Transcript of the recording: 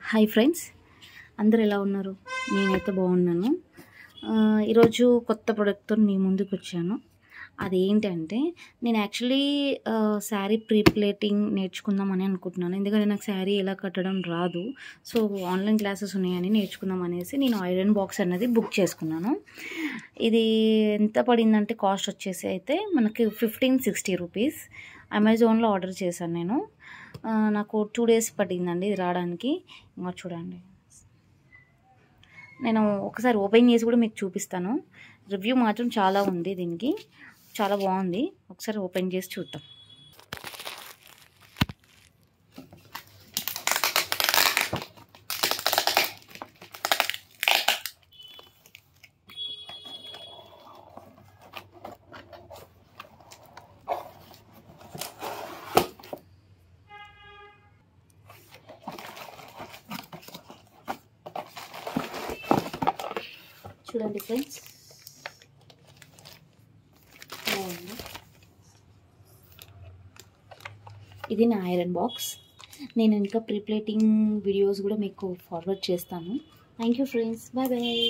Hi friends, అందరు ఎలా ఉన్నారు? నేనైతే బాగున్నాను. ఈరోజు కొత్త ప్రోడక్ట్తో మీ ముందుకు వచ్చాను. అదేంటంటే నేను యాక్చువల్లీ శారీ ప్లేటింగ్ నేర్చుకుందామని అనుకుంటున్నాను. ఎందుకంటే నాకు శారీ ఎలా కట్టడం రాదు. సో ఆన్లైన్ క్లాసెస్ ఉన్నాయని నేర్చుకుందాం అనేసి నేను ఐరన్ బాక్స్ అనేది బుక్ చేసుకున్నాను. ఇది ఎంత పడిందంటే కాస్ట్ వచ్చేసి అయితే మనకి 1560 రూపీస్. అమెజాన్లో ఆర్డర్ చేశాను నేను. నాకు 2 days పట్టిందండి ఇది రావడానికి. ఇంకా చూడండి, నేను ఒకసారి ఓపెన్ చేసి కూడా మీకు చూపిస్తాను. రివ్యూ మాత్రం చాలా ఉంది, దీనికి చాలా బాగుంది. ఒకసారి ఓపెన్ చేసి చూద్దాం. చూడండి ఫ్రెండ్స్, ఇది నా ఐరన్ బాక్స్. నేను ఇంకా ప్రీప్లేటింగ్ వీడియోస్ కూడా మీకు ఫార్వర్డ్ చేస్తాను. Thank you friends, bye bye.